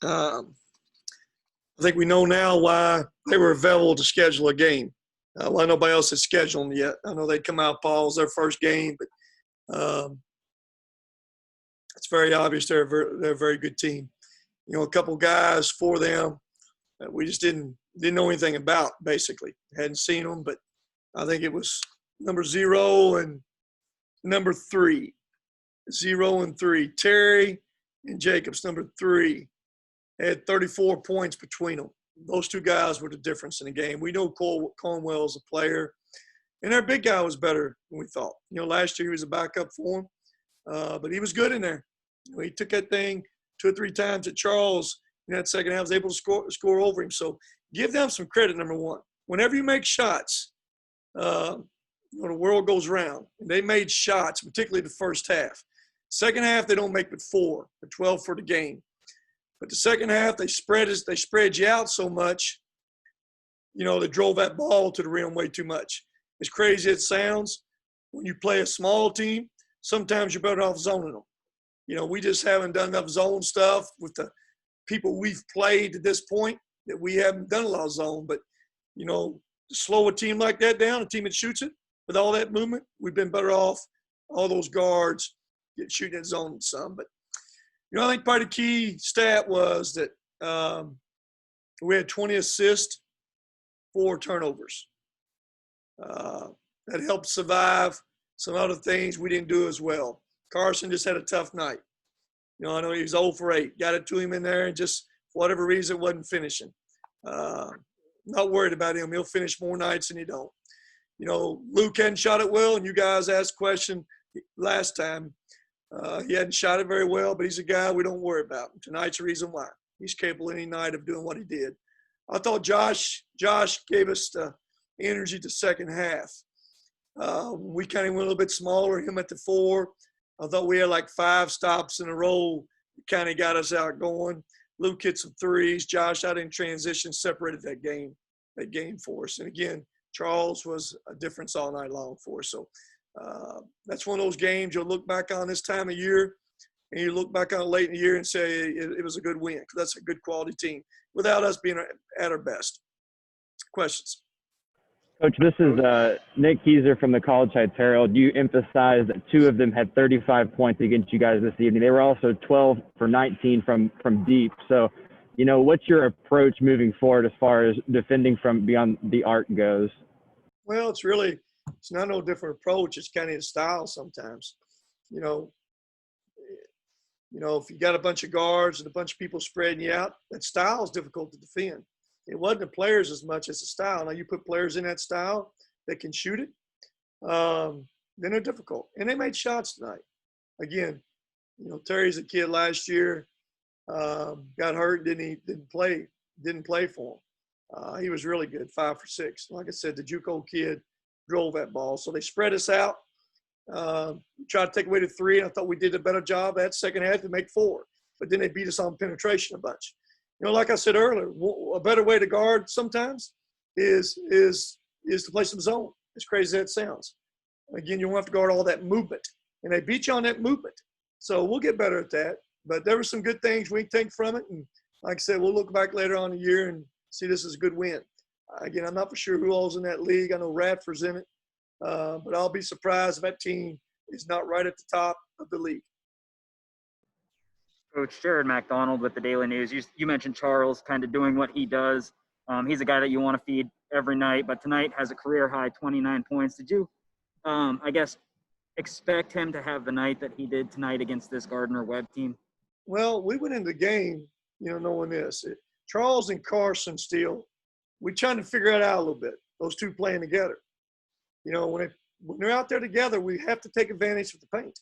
Um, I think we know now why they were available to schedule a game. Why nobody else has scheduled them yet. I know they'd come out, Paul's their first game, but it's very obvious they're a very good team. You know, a couple guys for them that we just didn't know anything about, basically. Hadn't seen them, but I think it was number 0 and number 3. 0 and 3. Terry and Jacobs, number 3, had 34 points between them. Those two guys were the difference in the game. We know Cornwell's a player, and our big guy was better than we thought. You know, last year he was a backup for him, but he was good in there. You know, he took that thing 2 or 3 times at Charles in that second half, was able to score over him. So give them some credit, number one. Whenever you make shots, you know, the world goes round. And they made shots, particularly the first half. Second half, they don't make but 4, or 12 for the game. But the second half, they spread you out so much, you know, they drove that ball to the rim way too much. As crazy as it sounds, when you play a small team, sometimes you're better off zoning them. You know, we just haven't done enough zone stuff with the people we've played to this point that we haven't done a lot of zone. But, you know, to slow a team like that down, a team that shoots it with all that movement, we've been better off, all those guards, shooting that zone some. But, you know, I think part of the key stat was that we had 20 assists, 4 turnovers. That helped survive some other things we didn't do as well. Carson just had a tough night. You know, I know he was 0 for 8. Got it to him in there and just for whatever reason wasn't finishing. Not worried about him. He'll finish more nights than he don't. You know, Luke hadn't shot it well, and you guys asked a question last time. He hadn't shot it very well, but he's a guy we don't worry about. Tonight's the reason why. He's capable any night of doing what he did. I thought Josh gave us the energy to second half. We kind of went a little bit smaller, him at the 4. I thought we had like 5 stops in a row. Kind of got us out going. Luke hit some threes. Josh out in transition, separated that game for us. And again, Charles was a difference all night long for us. So that's one of those games you'll look back on this time of year, and you look back on it late in the year and say it was a good win, because that's a good quality team without us being at our best. Questions? Coach, this is Nick Keyser from the College Heights Herald. You emphasized that 2 of them had 35 points against you guys this evening. They were also 12 for 19 from deep. So, you know, what's your approach moving forward as far as defending from beyond the arc goes? Well, it's not no different approach. It's kind of the style sometimes. You know, if you got a bunch of guards and a bunch of people spreading you out, that style is difficult to defend. It wasn't the players as much as the style. Now, you put players in that style that can shoot it, then they're difficult. And they made shots tonight. Again, you know, Terry's a kid last year, got hurt, didn't play for him. He was really good, 5 for 6. Like I said, the JUCO kid drove that ball. So they spread us out, tried to take away the 3. I thought we did a better job that second half to make 4. But then they beat us on penetration a bunch. You know, like I said earlier, a better way to guard sometimes is to play some zone, as crazy as that sounds. Again, you won't have to guard all that movement. And they beat you on that movement. So we'll get better at that. But there were some good things we can take from it. And like I said, we'll look back later on in the year and see this as a good win. Again, I'm not for sure who all's in that league. I know Radford's in it. But I'll be surprised if that team is not right at the top of the league. Coach Jared McDonald with the Daily News. You mentioned Charles kind of doing what he does. He's a guy that you want to feed every night, but tonight has a career-high 29 points. Did you, I guess, expect him to have the night that he did tonight against this Gardner-Webb team? Well, we went into the game, you know, knowing this. Charles and Carson still, we're trying to figure it out a little bit, those two playing together. You know, when they're out there together, we have to take advantage of the paint.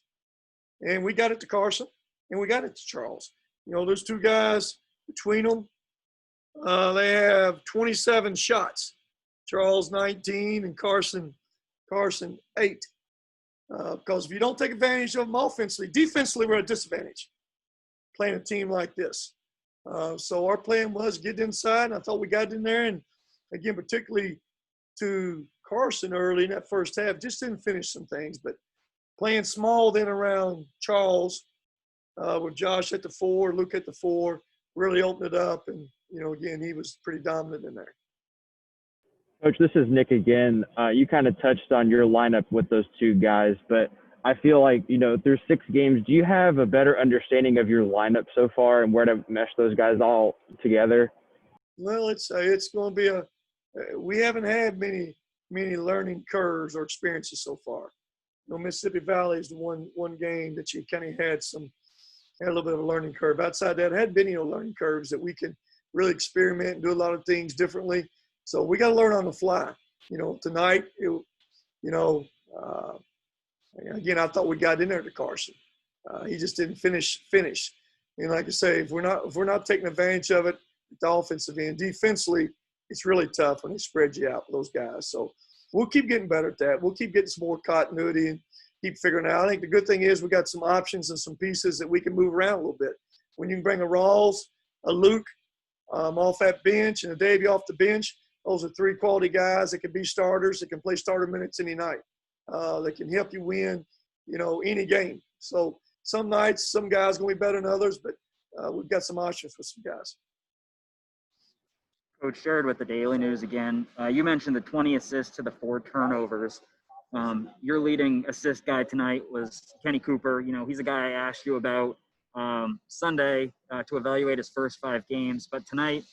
And we got it to Carson. And we got it to Charles. You know, those two guys between them, they have 27 shots. Charles 19 and Carson 8. Because if you don't take advantage of them offensively, defensively we're at a disadvantage playing a team like this. So our plan was get inside, and I thought we got in there. And again, particularly to Carson early in that first half, just didn't finish some things. But playing small then around Charles, with Josh at the 4, Luke at the 4, really opened it up. And, again, he was pretty dominant in there. Coach, this is Nick again. You kind of touched on your lineup with those two guys, but I feel like, through 6 games, do you have a better understanding of your lineup so far and where to mesh those guys all together? Well, it's going to be we haven't had many learning curves or experiences so far. Mississippi Valley is the one game that you kind of had a little bit of a learning curve. Outside that, it hadn't been learning curves that we can really experiment and do a lot of things differently. So we got to learn on the fly. Tonight, again, I thought we got in there to Carson. He just didn't finish. And like I say, if we're not taking advantage of it at the offensive end, defensively, it's really tough when they spread you out with those guys. So we'll keep getting better at that. We'll keep getting some more continuity and keep figuring out. I think the good thing is we got some options and some pieces that we can move around a little bit. When you can bring a Rawls, a Luke off that bench, and a Davey off the bench, those are 3 quality guys that can be starters, that can play starter minutes any night. That can help you win, any game. So some nights, some guys going to be better than others, but we've got some options with some guys. Coach, shared with the Daily News again. You mentioned the 20 assists to the 4 turnovers. Your leading assist guy tonight was Kenny Cooper. He's a guy I asked you about Sunday to evaluate his first 5 games. But tonight,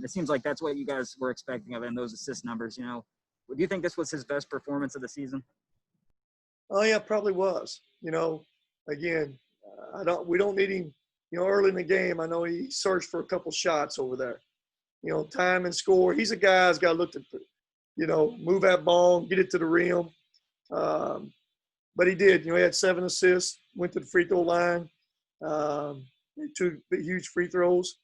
it seems like that's what you guys were expecting of him, those assist numbers. Do you think this was his best performance of the season? Oh, yeah, probably was. Again, we don't need him, early in the game. I know he searched for a couple shots over there. Time and score. He's a guy who's got to look to, move that ball, get it to the rim. But he did. He had 7 assists, went to the free throw line, 2 big, huge free throws.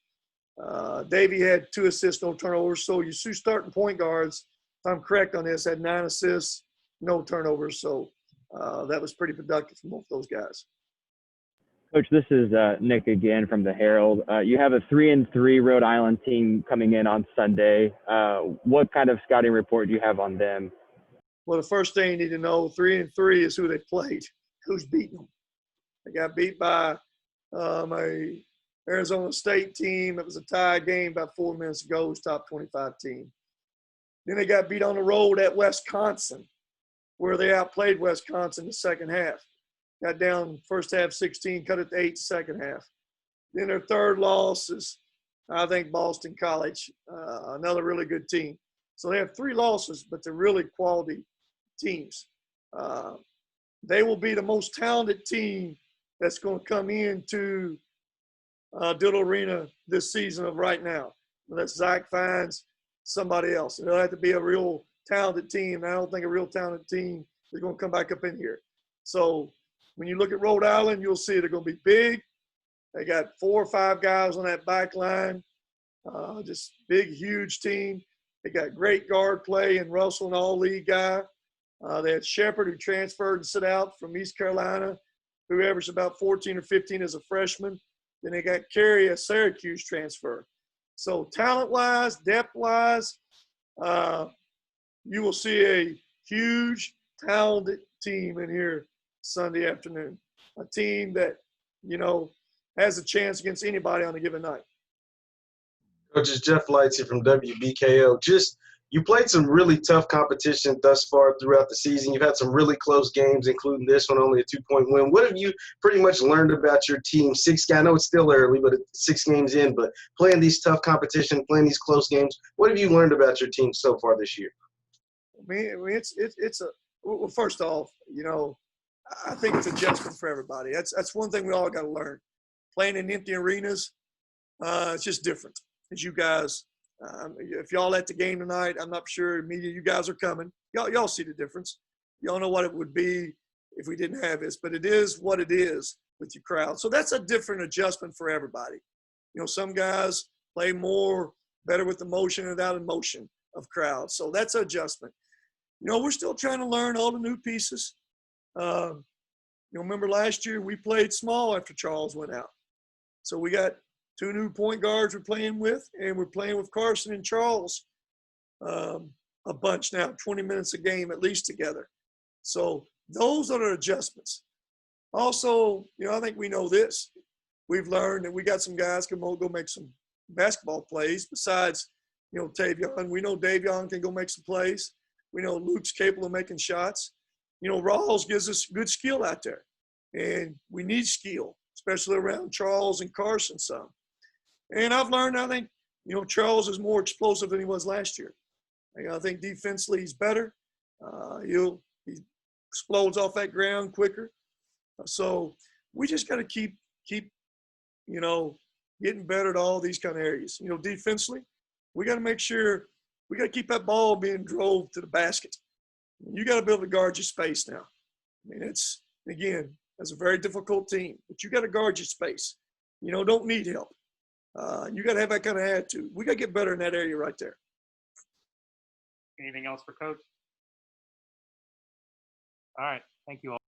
Davey had 2 assists, no turnovers. So you see starting point guards, if I'm correct on this, had 9 assists, no turnovers. So that was pretty productive from both those guys. Coach, this is Nick again from the Herald. You have a 3-3 Rhode Island team coming in on Sunday. What kind of scouting report do you have on them? Well, the first thing you need to know, 3-3 is who they played, who's beating them. They got beat by a Arizona State team. It was a tie game about 4 minutes ago. It was top 25 team. Then they got beat on the road at Wisconsin, where they outplayed Wisconsin the second half. Got down first half 16, cut it to 8 second half. Then their third loss is, I think, Boston College, another really good team. So they have 3 losses, but they're really quality teams. They will be the most talented team that's going to come into Diddle Arena this season of right now. Unless Zach finds somebody else. It'll have to be a real talented team. I don't think a real talented team is going to come back up in here. So when you look at Rhode Island, you'll see they're going to be big. They got 4 or 5 guys on that back line. Just big, huge team. They got great guard play and Russell, an all-league guy. They had Shepard, who transferred and sit out from East Carolina, who averaged about 14 or 15 as a freshman. Then they got Carey, a Syracuse transfer. So talent-wise, depth-wise, you will see a huge, talented team in here Sunday afternoon. A team that, has a chance against anybody on a given night. Coach, it's Jeff Lights here from WBKO. You played some really tough competition thus far throughout the season. You've had some really close games, including this one, only a 2-point win. What have you pretty much learned about your team? I know it's still early, but 6 games in, but playing these tough competition, playing these close games, what have you learned about your team so far this year? Well, first off, I think it's adjustment for everybody. That's one thing we all got to learn. Playing in empty arenas, it's just different. As you guys, if y'all at the game tonight, I'm not sure media you guys are coming. Y'all see the difference. Y'all know what it would be if we didn't have this, but it is what it is with your crowd. So that's a different adjustment for everybody. Some guys play better with emotion and without emotion of crowds. So that's an adjustment. We're still trying to learn all the new pieces. Remember last year we played small after Charles went out. So we got 2 new point guards we're playing with, and we're playing with Carson and Charles a bunch now, 20 minutes a game at least together. So those are the adjustments. Also, I think we know this. We've learned that we got some guys can go make some basketball plays besides, Tavion. We know Davion can go make some plays. We know Luke's capable of making shots. Rawls gives us good skill out there. And we need skill, especially around Charles and Carson some. And I've learned, I think, Charles is more explosive than he was last year. I think defensively he's better. He explodes off that ground quicker. So we just got to keep getting better at all these kind of areas. Defensively, we got to make sure we got to keep that ball being drove to the basket. You got to be able to guard your space now. That's a very difficult team, but you got to guard your space. Don't need help. You got to have that kind of attitude. We got to get better in that area right there. Anything else for Coach? All right. Thank you all.